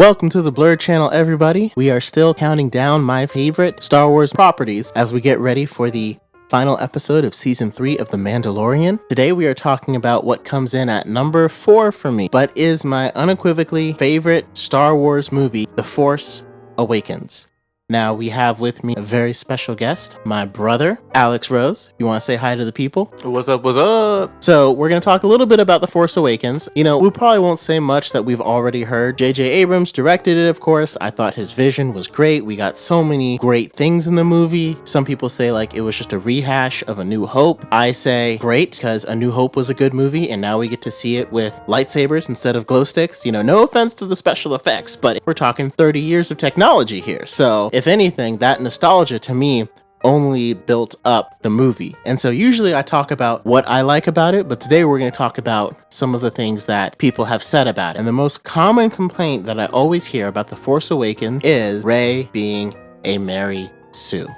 Welcome to the Blurred Channel, everybody. We are still counting down my favorite Star Wars properties as we get ready for the final episode of Season 3 of The Mandalorian. Today we are talking about what comes in at number 4 for me, but is my unequivocally favorite Star Wars movie, The Force Awakens. Now we have with me a very special guest, my brother, Alex Rose. You want to say hi to the people? What's up, what's up? So we're going to talk a little bit about The Force Awakens. You know, we probably won't say much that we've already heard. J.J. Abrams directed it, of course. I thought his vision was great. We got so many great things in the movie. Some people say like it was just a rehash of A New Hope. I say great, because A New Hope was a good movie, and now we get to see it with lightsabers instead of glow sticks. You know, no offense to the special effects, but we're talking 30 years of technology here. So if anything, that nostalgia to me only built up the movie. And so usually I talk about what I like about it, but today we're going to talk about some of the things that people have said about it. And the most common complaint that I always hear about The Force Awakens is Rey being a Mary Sue.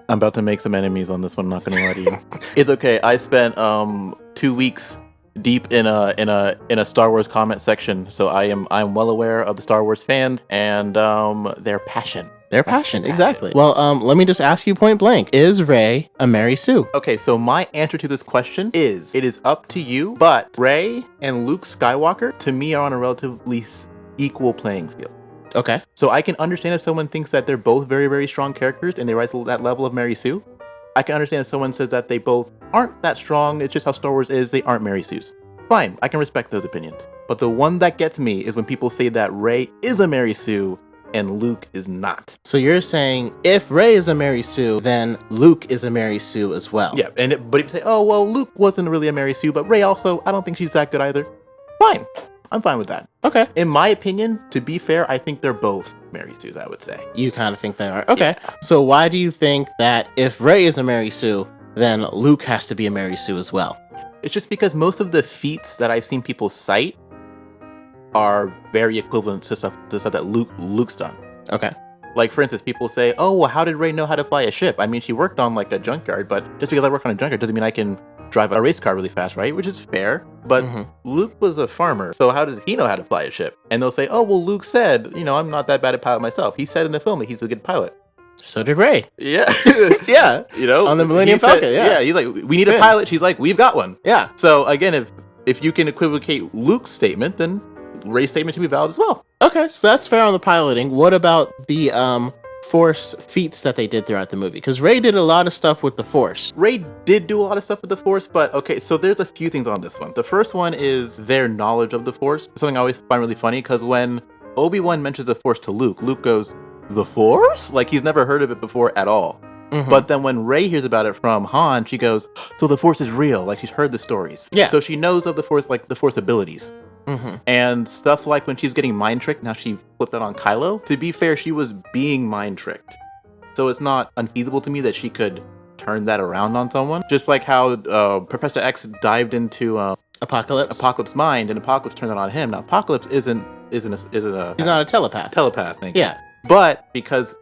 I'm about to make some enemies on this one, I'm not gonna lie to you. It's okay. I spent 2 weeks deep in a Star Wars comment section, so I'm well aware of the Star Wars fans and their passion. Their passion, exactly. Well, let me just ask you point blank. Is Rey a Mary Sue? Okay, so my answer to this question is, it is up to you, but Rey and Luke Skywalker, to me, are on a relatively equal playing field. Okay. So I can understand if someone thinks that they're both very, very strong characters and they rise to that level of Mary Sue. I can understand if someone says that they both aren't that strong, it's just how Star Wars is, they aren't Mary Sues. Fine, I can respect those opinions. But the one that gets me is when people say that Rey is a Mary Sue and Luke is not. So you're saying if Rey is a Mary Sue, then Luke is a Mary Sue as well. Yeah, but if you say, oh, well, Luke wasn't really a Mary Sue, but Rey also, I don't think she's that good either. Fine. I'm fine with that. Okay. In my opinion, to be fair, I think they're both Mary Sues, I would say. You kind of think they are. Okay. Yeah. So why do you think that if Rey is a Mary Sue, then Luke has to be a Mary Sue as well? It's just because most of the feats that I've seen people cite are very equivalent to stuff that Luke's done. Okay. Like, for instance, people say, oh, well, how did Rey know how to fly a ship? I mean, she worked on, like, a junkyard, but just because I work on a junkyard doesn't mean I can drive a race car really fast, right? Which is fair. But Luke was a farmer, so how does he know how to fly a ship? And they'll say, oh, well, Luke said, you know, I'm not that bad at pilot myself. He said in the film that he's a good pilot. So did Rey. Yeah. Yeah. You know? On the Millennium Falcon, yeah. Yeah, he's like, we need a pilot. She's like, we've got one. Yeah. So, again, if you can equivocate Luke's statement, then Rey's statement should be valid as well. Okay, so that's fair on the piloting. What about the Force feats that they did throughout the movie? Because Rey did a lot of stuff with the Force. Rey did do a lot of stuff with the Force, but okay, so there's a few things on this one. The first one is their knowledge of the Force. Something I always find really funny, because when Obi-Wan mentions the Force to Luke, Luke goes, the Force? Like, he's never heard of it before at all. But then when Rey hears about it from Han, she goes, so the Force is real. Like, she's heard the stories. Yeah. So she knows of the Force, like the Force abilities. And stuff like when she's getting mind tricked, now she flipped that on Kylo. To be fair, she was being mind tricked. So it's not unfeasible to me that she could turn that around on someone. Just like how Professor X dived into Apocalypse's mind, and Apocalypse turned that on him. Now Apocalypse isn't a He's not a telepath. Thank you. Yeah. But because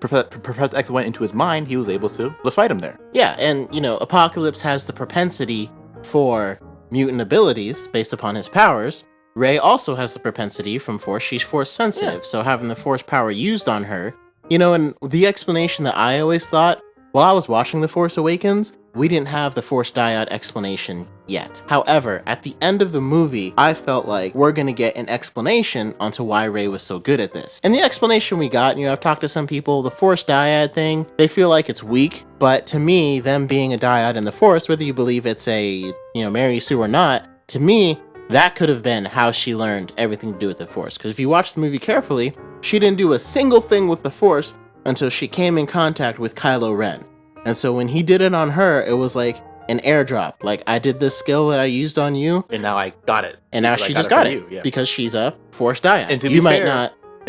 Professor X went into his mind, he was able to fight him there. Yeah, and you know, Apocalypse has the propensity for mutant abilities based upon his powers. Rey also has the propensity from Force. She's Force sensitive, so having the Force power used on her, you know, and the explanation that I always thought, while I was watching The Force Awakens, we didn't have the Force dyad explanation yet. However, at the end of the movie, I felt like we're gonna get an explanation onto why Rey was so good at this. And the explanation we got, you know, I've talked to some people, the Force dyad thing, they feel like it's weak, but to me, them being a dyad in the Force, whether you believe it's a, you know, Mary Sue or not, to me, that could have been how she learned everything to do with the Force. Because if you watch the movie carefully, she didn't do a single thing with the Force until she came in contact with Kylo Ren. And so when he did it on her, it was like an airdrop. Like, I did this skill that I used on you, and now I got it. And now she just got it. Yeah. Because she's a Force dyad. And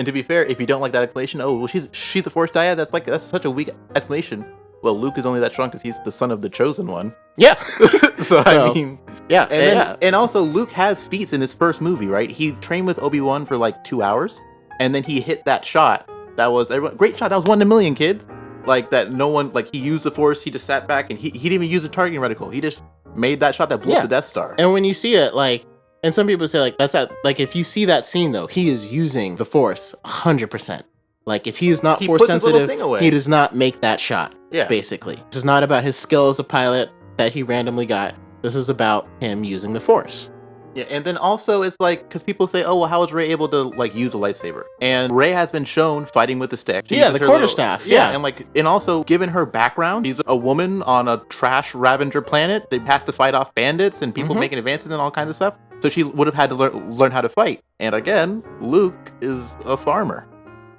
to be fair, if you don't like that explanation, oh, well, she's a Force dyad, that's such a weak explanation. Well, Luke is only that strong because he's the son of the chosen one. Yeah. so I mean, yeah. And also Luke has feats in his first movie, right? He trained with Obi-Wan for like 2 hours, and then he hit that shot. That was a great shot. That was 1 in a million, kid. Like, that no one, like, he used the Force, he just sat back, and he didn't even use a targeting reticle. He just made that shot that blew up the Death Star. And when you see it, like, And some people say like like if you see that scene though, he is using the Force 100%. Like if he is not Force sensitive, he does not make that shot. Yeah. Basically, this is not about his skill as a pilot that he randomly got. This is about him using the Force. Yeah, and then also it's like, because people say, oh, well, how was Rey able to like use a lightsaber? And Rey has been shown fighting with the stick. Yeah, the quarterstaff. Yeah, and also given her background, she's a woman on a trash Ravager planet. They has to fight off bandits and people making advances and all kinds of stuff. So she would have had to learn how to fight. And again, Luke is a farmer,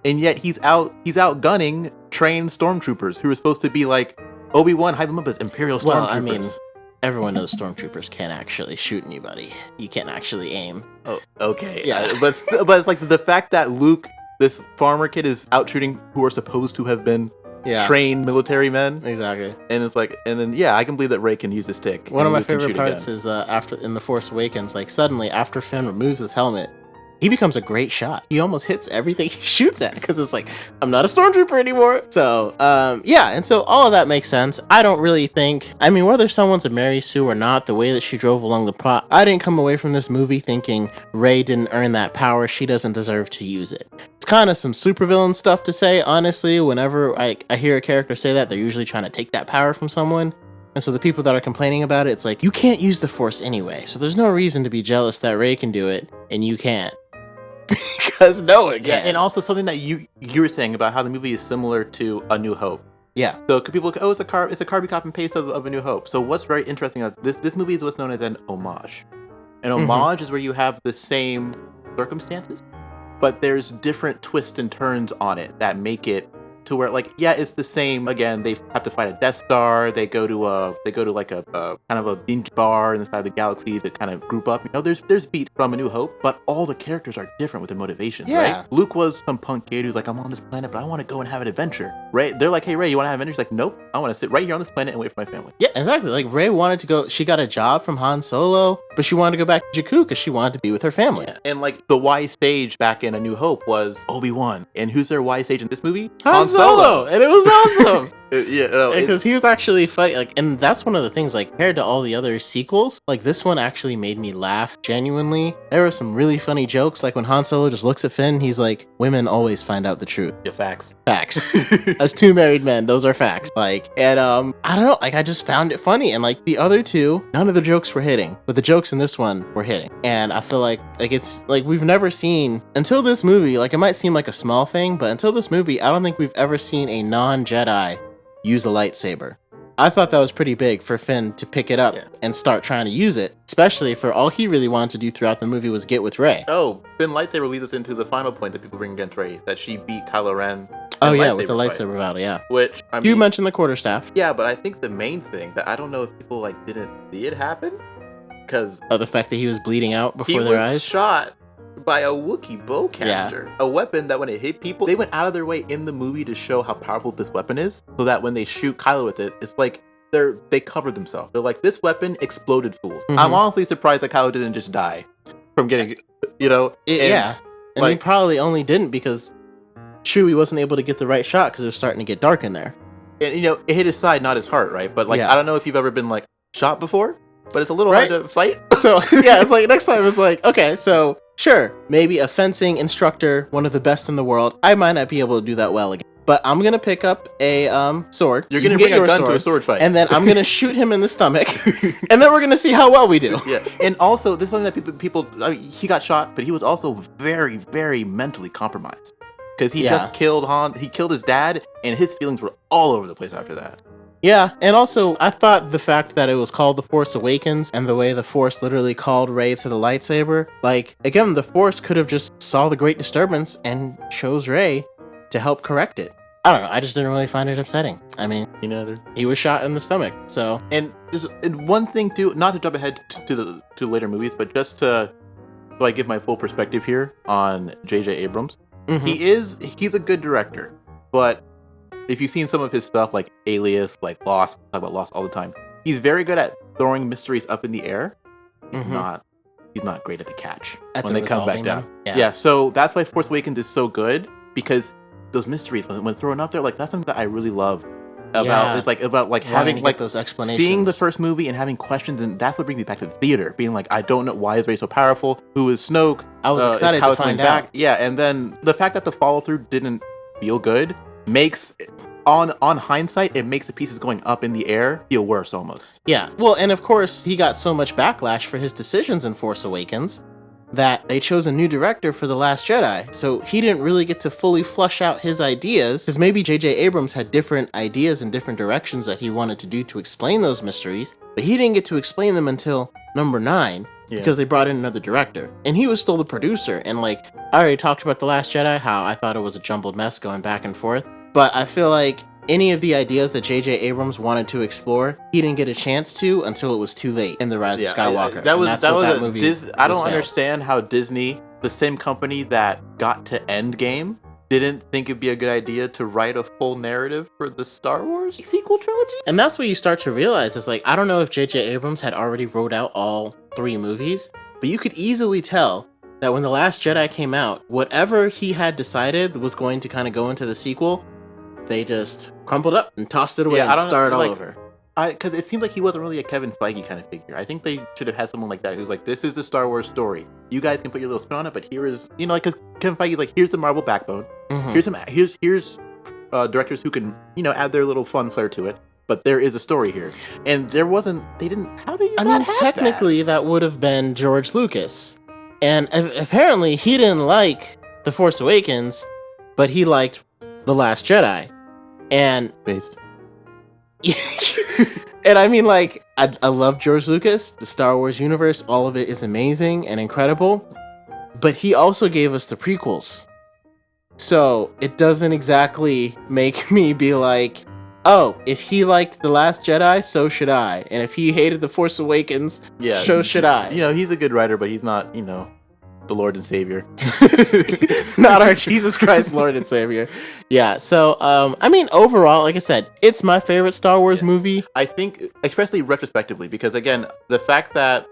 and yet he's out gunning trained stormtroopers who are supposed to be like Obi-Wan, hype them up as Imperial stormtroopers. Well, I mean, everyone knows stormtroopers can't actually shoot anybody. You can't actually aim. Oh, okay. Yeah, but it's like the fact that Luke, this farmer kid, is out shooting who are supposed to have been trained military men. Exactly. And it's like, and then I can believe that Rey can use a stick. One of my favorite parts is after in The Force Awakens, like suddenly after Finn removes his helmet, he becomes a great shot. He almost hits everything he shoots at because it's like, I'm not a stormtrooper anymore. So, and so all of that makes sense. I don't really think, I mean, whether someone's a Mary Sue or not, the way that she drove along the plot, I didn't come away from this movie thinking Rey didn't earn that power. She doesn't deserve to use it. It's kind of some supervillain stuff to say, honestly. Whenever I hear a character say that, they're usually trying to take that power from someone. And so the people that are complaining about it, it's like, you can't use the Force anyway. So there's no reason to be jealous that Rey can do it and you can't. Because no one can. Yeah, and also something that you were saying about how the movie is similar to A New Hope. Yeah. So people go, it's a carbon copy and paste of A New Hope. So what's very interesting is this movie is what's known as an homage. An homage is where you have the same circumstances, but there's different twists and turns on it that make it to where, like, yeah, it's the same. Again, they have to fight a Death Star. They go to like a kind of a binge bar inside the galaxy to kind of group up. You know, there's beats from A New Hope, but all the characters are different with their motivations, right? Luke was some punk kid who's like, I'm on this planet, but I want to go and have an adventure. Right? They're like, hey, Rey, you want to have an adventure? He's like, nope, I want to sit right here on this planet and wait for my family. Yeah, exactly. Like, Rey wanted to go, she got a job from Han Solo, but she wanted to go back to Jakku because she wanted to be with her family. Yeah. And like, the wise sage back in A New Hope was Obi-Wan. And who's their wise sage in this movie? Han Solo. And it was awesome. Yeah, because he was actually funny. Like, and that's one of the things, like, compared to all the other sequels, like, this one actually made me laugh genuinely. There were some really funny jokes, like when Han Solo just looks at Finn, he's like, women always find out the truth. Yeah, facts. As two married men, those are facts. Like, and I don't know, like, I just found it funny. And like the other two, none of the jokes were hitting, but the jokes in this one were hitting. And I feel like it's like we've never seen until this movie, like, it might seem like a small thing, but until this movie, I don't think we've ever seen a non-Jedi use a lightsaber. I thought that was pretty big for Finn to pick it up and start trying to use it, especially for all he really wanted to do throughout the movie was get with Rey. Oh, Finn lightsaber leads us into the final point that people bring against Rey, that she beat Kylo Ren. Oh yeah, with the lightsaber battle, yeah. Which, I mean, you mentioned the quarterstaff. Yeah, but I think the main thing that I don't know if people like didn't see it happen, because the fact that he was bleeding out before their eyes. He was shot by a Wookiee bowcaster, a weapon that when it hit people, they went out of their way in the movie to show how powerful this weapon is, so that when they shoot Kylo with it, it's like they covered themselves. They're like, this weapon exploded, fools. I'm honestly surprised that Kylo didn't just die from getting, you know. And like, he probably only didn't because Chewie wasn't able to get the right shot because it was starting to get dark in there. And you know, it hit his side, not his heart, right? But like, I don't know if you've ever been like shot before, but it's a little hard to fight. So yeah, it's like next time it's like, okay, so sure, maybe a fencing instructor, one of the best in the world. I might not be able to do that well again, but I'm gonna pick up a sword. You're gonna bring a gun to a sword fight, and then I'm gonna shoot him in the stomach, and then we're gonna see how well we do. Yeah, and also this is something that people. I mean, he got shot, but he was also very, very mentally compromised because he just killed Han. He killed his dad, and his feelings were all over the place after that. Yeah, and also, I thought the fact that it was called The Force Awakens and the way the Force literally called Rey to the lightsaber, like, again, the Force could have just saw the great disturbance and chose Rey to help correct it. I don't know, I just didn't really find it upsetting. I mean, he was shot in the stomach, so... And one thing, too, not to jump ahead to later movies, but just to so I give my full perspective here on J.J. Abrams. He's a good director, but... if you've seen some of his stuff, like Alias, like Lost, talk about Lost all the time, he's very good at throwing mysteries up in the air. He's not great at the catch when they come back down. Yeah, so that's why Force Awakens is so good, because those mysteries, when thrown up there, like, that's something that I really love about it's like about like having like those explanations, seeing the first movie and having questions, and that's what brings me back to the theater, being like, I don't know why is Rey so powerful, who is Snoke. I was excited to find out. Yeah, and then the fact that the follow through didn't feel good makes on hindsight, it makes the pieces going up in the air feel worse almost. Yeah, well, and of course he got so much backlash for his decisions in Force Awakens that they chose a new director for The Last Jedi, so he didn't really get to fully flush out his ideas, because maybe J.J. Abrams had different ideas and different directions that he wanted to do to explain those mysteries, but he didn't get to explain them until number 9, because they brought in another director, and he was still the producer, and like, I already talked about The Last Jedi, how I thought it was a jumbled mess going back and forth, but I feel like any of the ideas that J.J. Abrams wanted to explore, he didn't get a chance to until it was too late in The Rise of Skywalker. I don't understand how Disney, the same company that got to Endgame, didn't think it'd be a good idea to write a full narrative for the Star Wars sequel trilogy. And that's what you start to realize. It's like, I don't know if J.J. Abrams had already wrote out all 3 movies, but you could easily tell that when The Last Jedi came out, whatever he had decided was going to kind of go into the sequel, they just crumpled up and tossed it away and started all over. Because it seemed like he wasn't really a Kevin Feige kind of figure. I think they should have had someone like that who's like, this is the Star Wars story. You guys can put your little spin on it, but here is, like, because Kevin Feige's like, here's the Marvel backbone. Mm-hmm. Here's directors who can, add their little fun flair to it. But there is a story here. And there wasn't, they didn't, how did you not have technically that would have been George Lucas. And apparently he didn't like The Force Awakens, but he liked The Last Jedi. And based. And I mean, like, I love George Lucas, the Star Wars universe, all of it is amazing and incredible, but he also gave us the prequels. So it doesn't exactly make me be like, oh, if he liked The Last Jedi, so should I. And if he hated The Force Awakens, so should I. He's a good writer, but he's not, the Lord and Savior. Not our Jesus Christ Lord and Savior. Yeah, so, I mean, overall, like I said, it's my favorite Star Wars movie. I think, especially retrospectively, because, again, the fact that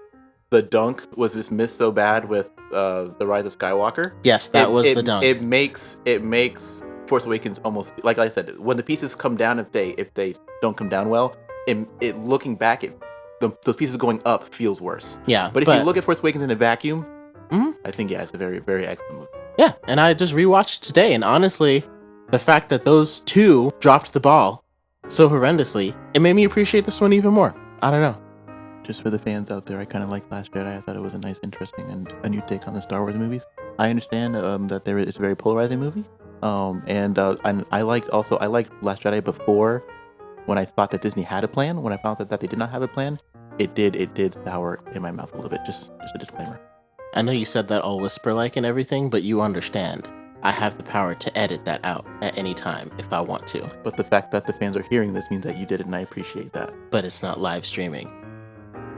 the dunk was dismissed so bad with The Rise of Skywalker. Yes, that was the dunk. It makes Force Awakens almost, like I said, when the pieces come down, if they don't come down well, it looking back, those pieces going up feels worse. Yeah. But if you look at Force Awakens in a vacuum, I think, it's a very, very excellent movie. Yeah, and I just rewatched it today, and honestly, the fact that those two dropped the ball so horrendously, it made me appreciate this one even more. I don't know. Just for the fans out there, I kind of like Last Jedi. I thought it was a nice, interesting, and a new take on the Star Wars movies. I understand that it's a very polarizing movie, and I liked Last Jedi before, when I thought that Disney had a plan. When I found that they did not have a plan, it did sour in my mouth a little bit. Just a disclaimer. I know you said that all whisper-like and everything, but you understand. I have the power to edit that out at any time if I want to. But the fact that the fans are hearing this means that you did it, and I appreciate that. But it's not live streaming,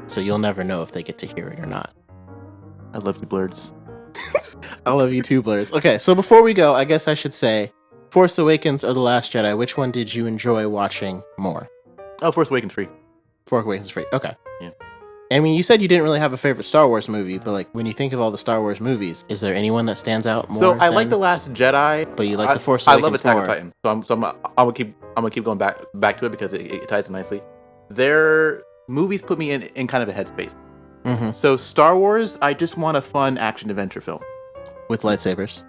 so you'll never know if they get to hear it or not. I love you, Blurs. I love you too, Blurs. Okay, so before we go, I guess I should say, Force Awakens or The Last Jedi, which one did you enjoy watching more? Oh, Force Awakens free. Force Awakens free, okay. Yeah. I mean, you said you didn't really have a favorite Star Wars movie, but like when you think of all the Star Wars movies, is there anyone that stands out more? So I like The Last Jedi, but you like The Force Awakens more. I love Attack on Titan, so I'm gonna keep going back to it because it ties in nicely. Their movies put me in kind of a headspace. Mm-hmm. So Star Wars, I just want a fun action adventure film with lightsabers.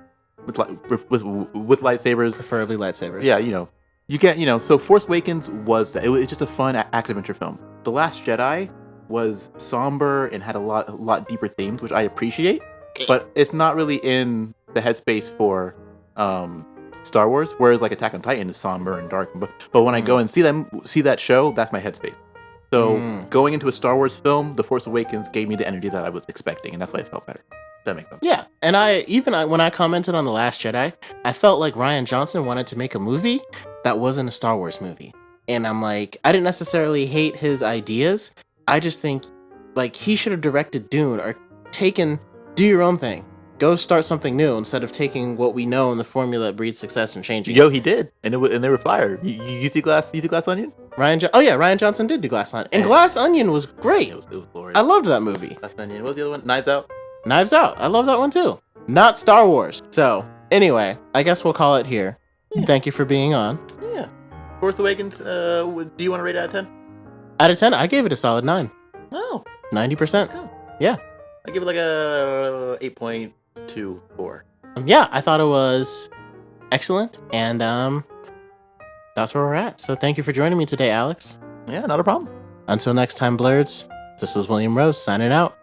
With lightsabers, preferably lightsabers. Yeah, you can't. So Force Awakens was that. It was just a fun action adventure film. The Last Jedi was somber and had a lot deeper themes, which I appreciate, but it's not really in the headspace for Star Wars. Whereas like Attack on Titan is somber and dark, but when I go and see that show, that's my headspace. So going into a Star Wars film, The Force Awakens gave me the energy that I was expecting, and that's why it felt better. That makes sense. Yeah, and when I commented on The Last Jedi, I felt like Rian Johnson wanted to make a movie that wasn't a Star Wars movie, and I'm like, I didn't necessarily hate his ideas. I just think, like, he should have directed Dune or do your own thing. Go start something new instead of taking what we know in the formula that breeds success and changing it. He did, and they were fired. You see Glass Onion? Rian Johnson did do Glass Onion, and Glass Onion was great. It was glorious. I loved that movie. Glass Onion. What was the other one? Knives Out. Knives Out. I love that one too. Not Star Wars. So anyway, I guess we'll call it here. Yeah. Thank you for being on. Yeah. Force Awakens, do you want to rate it out of 10? Out of 10, I gave it a solid 9. Oh. 90%. Cool. Yeah. I give it like a 8.24. Yeah, I thought it was excellent. And that's where we're at. So thank you for joining me today, Alex. Yeah, not a problem. Until next time, Blurds, this is William Rose signing out.